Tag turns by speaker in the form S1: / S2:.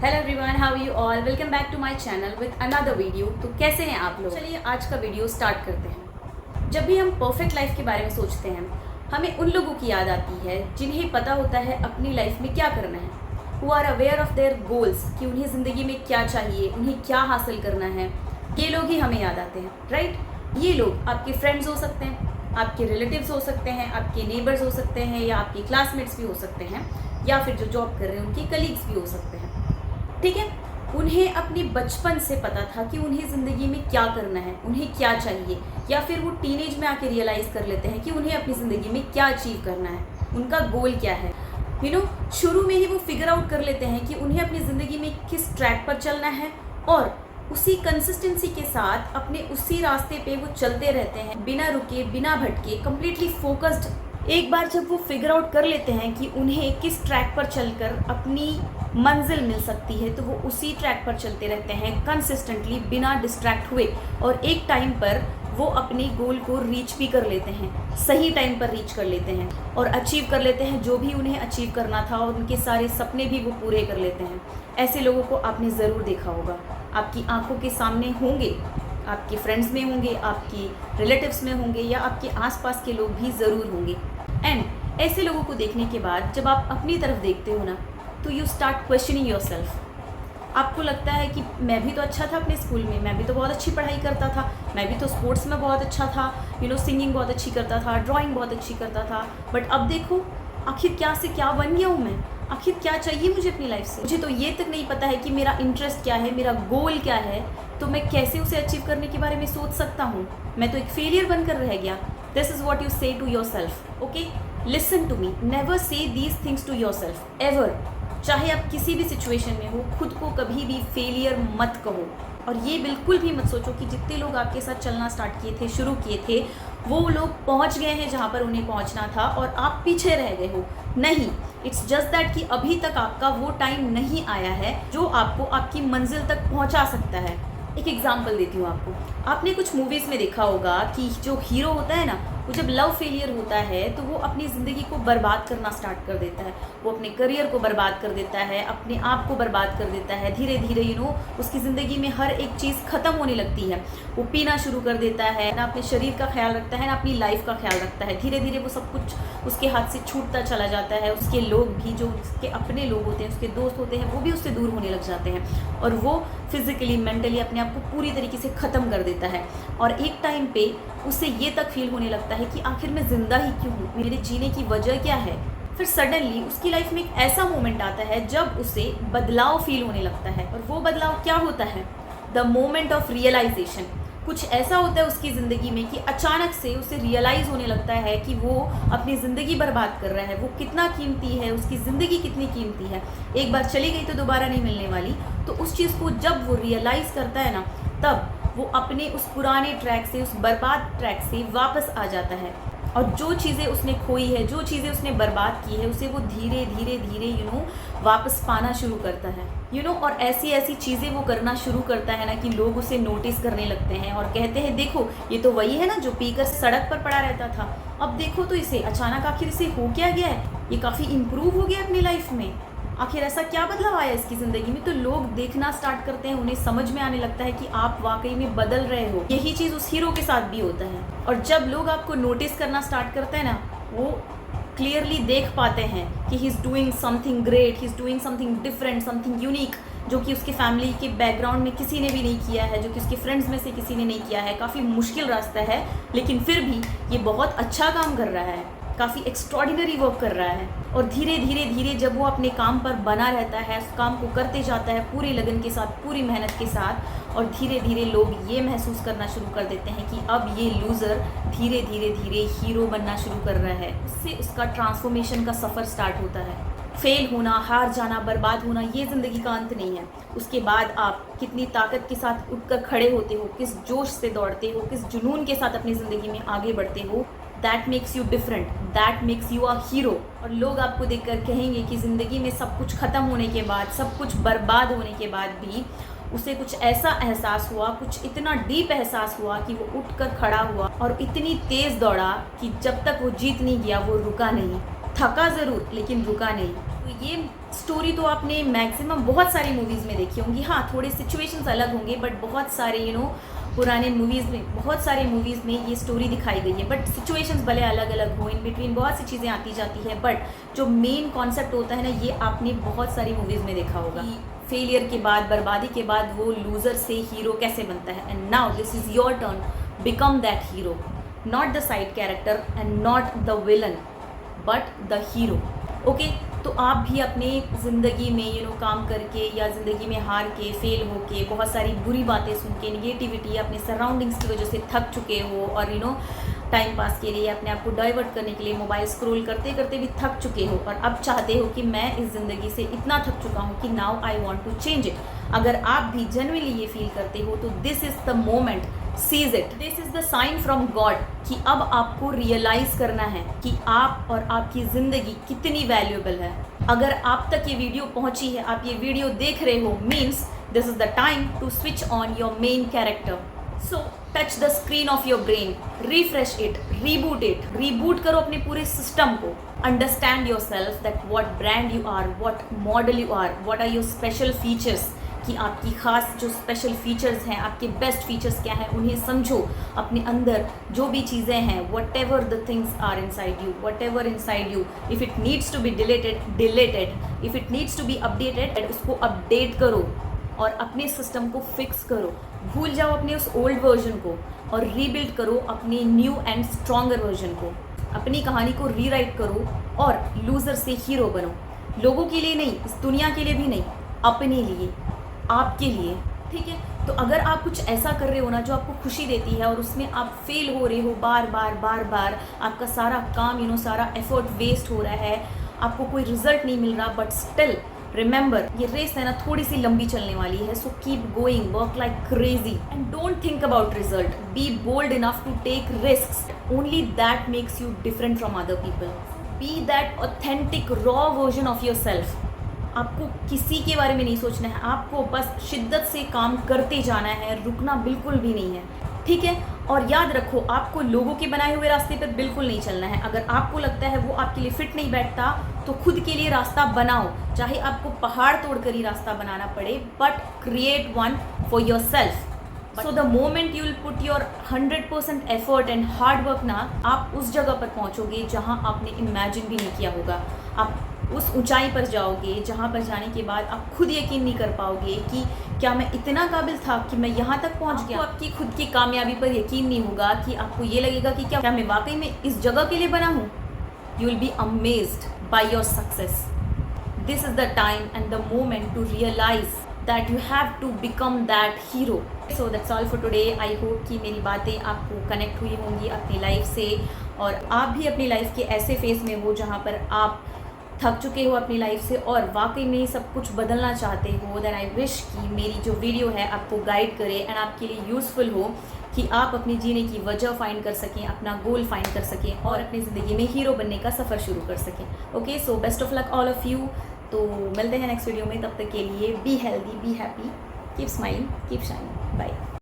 S1: Hello everyone, how you all. Welcome back to my channel with another video. तो कैसे हैं आप लोग? चलिए आज का वीडियो स्टार्ट करते हैं। जब भी हम परफेक्ट लाइफ के बारे में सोचते हैं, हमें उन लोगों की याद आती है जिन्हें पता होता है अपनी लाइफ में क्या करना है, who are aware of their goals, कि उन्हें ज़िंदगी में क्या चाहिए, उन्हें क्या हासिल करना है। ये लोग ही हमें याद आते हैं, राइट। ये लोग आपके फ्रेंड्स हो सकते हैं, आपके रिलेटिव्स हो सकते हैं, आपके नेबर्स हो सकते हैं, या आपके क्लासमेट्स भी हो सकते हैं, या फिर जो जॉब कर रहे हैं उनके कलीग्स भी हो सकते हैं। ठीक है, उन्हें अपने बचपन से पता था कि उन्हें ज़िंदगी में क्या करना है, उन्हें क्या चाहिए, या फिर वो टीनेज में आके रियलाइज़ कर लेते हैं कि उन्हें अपनी ज़िंदगी में क्या अचीव करना है, उनका गोल क्या है। शुरू में ही वो फिगर आउट कर लेते हैं कि उन्हें अपनी ज़िंदगी में किस ट्रैक पर चलना है, और उसी कंसिस्टेंसी के साथ अपने उसी रास्ते पे वो चलते रहते हैं, बिना रुके बिना भटके, कम्प्लीटली फोकस्ड। एक बार जब वो फिगर आउट कर लेते हैं कि उन्हें किस ट्रैक पर चलकर अपनी मंजिल मिल सकती है, तो वो उसी ट्रैक पर चलते रहते हैं कंसिस्टेंटली, बिना डिस्ट्रैक्ट हुए, और एक टाइम पर वो अपने गोल को रीच भी कर लेते हैं, सही टाइम पर रीच कर लेते हैं और अचीव कर लेते हैं जो भी उन्हें अचीव करना था, और उनके सारे सपने भी वो पूरे कर लेते हैं। ऐसे लोगों को आपने ज़रूर देखा होगा, आपकी आंखों के सामने होंगे, आपके फ्रेंड्स में होंगे, आपकी रिलेटिव्स में होंगे, या आपके आसपास के लोग भी ज़रूर होंगे। एंड ऐसे लोगों को देखने के बाद जब आप अपनी तरफ देखते हो ना, तो you start questioning your self. आपको लगता है कि मैं भी तो अच्छा था अपने स्कूल में, मैं भी तो बहुत अच्छी पढ़ाई करता था, मैं भी तो स्पोर्ट्स में बहुत अच्छा था, सिंगिंग बहुत अच्छी करता था, ड्राइंग बहुत अच्छी करता था, बट अब देखो आखिर क्या से क्या बन गया हूँ मैं, आखिर क्या चाहिए मुझे अपनी लाइफ से। मुझे तो ये तक नहीं पता है कि मेरा इंटरेस्ट क्या है, मेरा गोल क्या है, तो मैं कैसे उसे अचीव करने के बारे में सोच सकता हूँ। मैं तो एक फेलियर बनकर रह गया। This is what you say to your self. Okay, listen to me, never say these things to your self ever. चाहे आप किसी भी सिचुएशन में हो, खुद को कभी भी फेलियर मत कहो। और ये बिल्कुल भी मत सोचो कि जितने लोग आपके साथ चलना स्टार्ट किए थे, शुरू किए थे, वो लोग पहुंच गए हैं जहां पर उन्हें पहुंचना था और आप पीछे रह गए हो। नहीं, इट्स जस्ट दैट कि अभी तक आपका वो टाइम नहीं आया है जो आपको आपकी मंजिल तक पहुंचा सकता है। एक एग्जाम्पल देती हूँ आपको। आपने कुछ मूवीज़ में देखा होगा कि जो हीरो होता है ना, वो जब लव फेलियर होता है तो वो अपनी ज़िंदगी को बर्बाद करना स्टार्ट कर देता है, वो अपने करियर को बर्बाद कर देता है, अपने आप को बर्बाद कर देता है। धीरे धीरे उसकी ज़िंदगी में हर एक चीज़ ख़त्म होने लगती है। वो पीना शुरू कर देता है, ना अपने शरीर का ख्याल रखता है, ना अपनी लाइफ का ख्याल रखता है। धीरे धीरे वो सब कुछ उसके हाथ से छूटता चला जाता है। उसके लोग भी, जो उसके अपने लोग होते हैं, उसके दोस्त होते हैं, वो भी उससे दूर होने लग जाते हैं, और वो फिज़िकली मेंटली अपने आप को पूरी तरीके से ख़त्म कर देता है। और एक टाइम पे उसे ये तक फील होने लगता है कि आखिर मैं ज़िंदा ही क्यों हूँ, मेरे जीने की वजह क्या है। फिर सडनली उसकी लाइफ में एक ऐसा मोमेंट आता है जब उसे बदलाव फील होने लगता है। और वो बदलाव क्या होता है? The moment of realisation. कुछ ऐसा होता है उसकी ज़िंदगी में कि अचानक से उसे रियलाइज़ होने लगता है कि वो अपनी ज़िंदगी बर्बाद कर रहा है, वो कितना कीमती है, उसकी ज़िंदगी कितनी कीमती है। एक बार चली गई तो दोबारा नहीं मिलने वाली। तो उस चीज़ को जब वो रियलाइज़ करता है ना, तब वो अपने उस पुराने ट्रैक से, उस बर्बाद ट्रैक से वापस आ जाता है, और जो चीज़ें उसने खोई है, जो चीज़ें उसने बर्बाद की है, उसे वो धीरे धीरे धीरे वापस पाना शुरू करता है। और ऐसी ऐसी चीज़ें वो करना शुरू करता है ना कि लोग उसे नोटिस करने लगते हैं और कहते हैं, देखो ये तो वही है ना जो पीकर सड़क पर पड़ा रहता था, अब देखो तो इसे अचानक आखिर इसे हो क्या गया है, ये काफ़ी इम्प्रूव हो गया अपनी लाइफ में, आखिर ऐसा क्या बदलाव आया इसकी ज़िंदगी में। तो लोग देखना स्टार्ट करते हैं, उन्हें समझ में आने लगता है कि आप वाकई में बदल रहे हो। यही चीज़ उस हीरो के साथ भी होता है। और जब लोग आपको नोटिस करना स्टार्ट करते हैं ना, वो क्लियरली देख पाते हैं कि he is doing something great, he is doing something different, something unique, जो कि उसके फैमिली के बैकग्राउंड में किसी ने भी नहीं किया है, जो कि उसके फ्रेंड्स में से किसी ने नहीं किया है। काफ़ी मुश्किल रास्ता है, लेकिन फिर भी ये बहुत अच्छा काम कर रहा है, काफ़ी एक्स्ट्रॉर्डिनरी वर्क कर रहा है। और धीरे धीरे धीरे जब वो अपने काम पर बना रहता है, उस काम को करते जाता है पूरी लगन के साथ, पूरी मेहनत के साथ, और धीरे धीरे लोग ये महसूस करना शुरू कर देते हैं कि अब ये लूज़र धीरे धीरे धीरे हीरो बनना शुरू कर रहा है। उससे उसका ट्रांसफॉर्मेशन का सफ़र स्टार्ट होता है। फेल होना, हार जाना, बर्बाद होना, ये ज़िंदगी का अंत नहीं है। उसके बाद आप कितनी ताकत के साथ उठकर खड़े होते हो, किस जोश से दौड़ते हो, किस जुनून के साथ अपनी ज़िंदगी में आगे बढ़ते हो, that makes you different, that makes you a hero. और लोग आपको देखकर कहेंगे कि ज़िंदगी में सब कुछ ख़त्म होने के बाद, सब कुछ बर्बाद होने के बाद भी उसे कुछ ऐसा एहसास हुआ, कुछ इतना डीप एहसास हुआ कि वो उठकर खड़ा हुआ और इतनी तेज़ दौड़ा कि जब तक वो जीत नहीं गया वो रुका नहीं। थका ज़रूर लेकिन रुका नहीं। तो ये स्टोरी तो आपने मैक्सिमम बहुत सारी मूवीज़ में देखी होंगी। हाँ, थोड़े सिचुएशंस अलग होंगे, बट बहुत सारे पुराने मूवीज़ में, बहुत सारे मूवीज़ में ये स्टोरी दिखाई गई है। बट सिचुएशंस भले अलग अलग हो, इन बिटवीन बहुत सी चीज़ें आती जाती है, बट जो मेन कॉन्सेप्ट होता है ना, ये आपने बहुत सारी मूवीज़ में देखा होगा। फेलियर के बाद, बर्बादी के बाद वो लूज़र से हीरो कैसे बनता है। And now this is your turn, become that hero, not the side character and not the villain but the hero. Okay, तो आप भी अपने ज़िंदगी में काम करके या ज़िंदगी में हार के, फेल हो के, बहुत सारी बुरी बातें सुन के, निगेटिविटी, अपने सराउंडिंग्स की वजह से थक चुके हो और टाइम पास के लिए, अपने आप को डाइवर्ट करने के लिए मोबाइल स्क्रॉल करते करते भी थक चुके हो और अब चाहते हो कि मैं इस ज़िंदगी से इतना थक चुका हूँ कि now I want to change it. अगर आप भी जेन्युइनली ये फील करते हो तो this is the moment, seize it, this is the sign from God कि अब आपको रियलाइज़ करना है कि आप और आपकी ज़िंदगी कितनी वैल्यूएबल है। अगर आप तक ये वीडियो पहुंची है, आप ये वीडियो देख रहे हो, means this is the time to switch on your main character. So touch the screen of your brain, refresh it, reboot करो अपने पूरे सिस्टम को। Understand your self that what brand you are, what model you are, what are your special features, कि आपकी ख़ास जो special features हैं, आपके बेस्ट फीचर्स क्या हैं, उन्हें समझो। अपने अंदर जो भी चीज़ें हैं, whatever the things are inside you, whatever inside you, if it needs to be deleted, if it needs to be updated, उसको अपडेट करो और अपने सिस्टम को फिक्स करो। भूल जाओ अपने उस ओल्ड वर्जन को और रीबिल्ड करो अपने न्यू एंड स्ट्रॉन्गर वर्जन को। अपनी कहानी को रीराइट करो और लूज़र से हीरो बनो। लोगों के लिए नहीं, इस दुनिया के लिए भी नहीं, अपने लिए, आपके लिए। ठीक है, तो अगर आप कुछ ऐसा कर रहे हो ना जो आपको खुशी देती है और उसमें आप फेल हो रहे हो बार बार, आपका सारा काम सारा एफर्ट वेस्ट हो रहा है, आपको कोई रिजल्ट नहीं मिल रहा, बट स्टिल रिमेंबर, ये रेस है ना थोड़ी सी लंबी चलने वाली है। So keep going, work like crazy and don't think about result. Be bold enough to take risks, only that makes you different from other people. Be that authentic raw version of your self. आपको किसी के बारे में नहीं सोचना है, आपको बस शिद्दत से काम करते जाना है, रुकना बिल्कुल भी नहीं है। ठीक है, और याद रखो, आपको लोगों के बनाए हुए रास्ते पर बिल्कुल नहीं चलना है। अगर आपको लगता है वो आपके लिए फिट नहीं बैठता तो खुद के लिए रास्ता बनाओ, चाहे आपको पहाड़ तोड़कर ही रास्ता बनाना पड़े, but create one for your self. So the moment you will put your 100% effort and hard work ना, आप उस जगह पर पहुंचोगे जहां आपने इमेजिन भी नहीं किया होगा। आप उस ऊंचाई पर जाओगे जहाँ पर जाने के बाद आप खुद यकीन नहीं कर पाओगे कि क्या मैं इतना काबिल था कि मैं यहाँ तक पहुँच गया। आपकी खुद की कामयाबी पर यकीन नहीं होगा कि आपको ये लगेगा कि क्या मैं वाकई में इस जगह के लिए बना हूँ। You will be amazed by your success. This is the time and the moment to realise that you have to become that hero. So that's all for today. I hope कि मेरी बातें आपको कनेक्ट हुई होंगी अपनी life से और आप भी अपनी लाइफ के ऐसे फेज़ में हो जहाँ पर आप थक चुके हो अपनी लाइफ से और वाकई में सब कुछ बदलना चाहते हो। देन आई विश कि मेरी जो वीडियो है आपको गाइड करे एंड आपके लिए यूज़फुल हो कि आप अपने जीने की वजह फाइंड कर सकें, अपना गोल फाइंड कर सकें और अपनी ज़िंदगी में हीरो बनने का सफ़र शुरू कर सकें। Okay, so best of luck all of you. तो मिलते हैं नेक्स्ट वीडियो में, तब तक के लिए be healthy, be happy, keep smiling, keep shining, bye.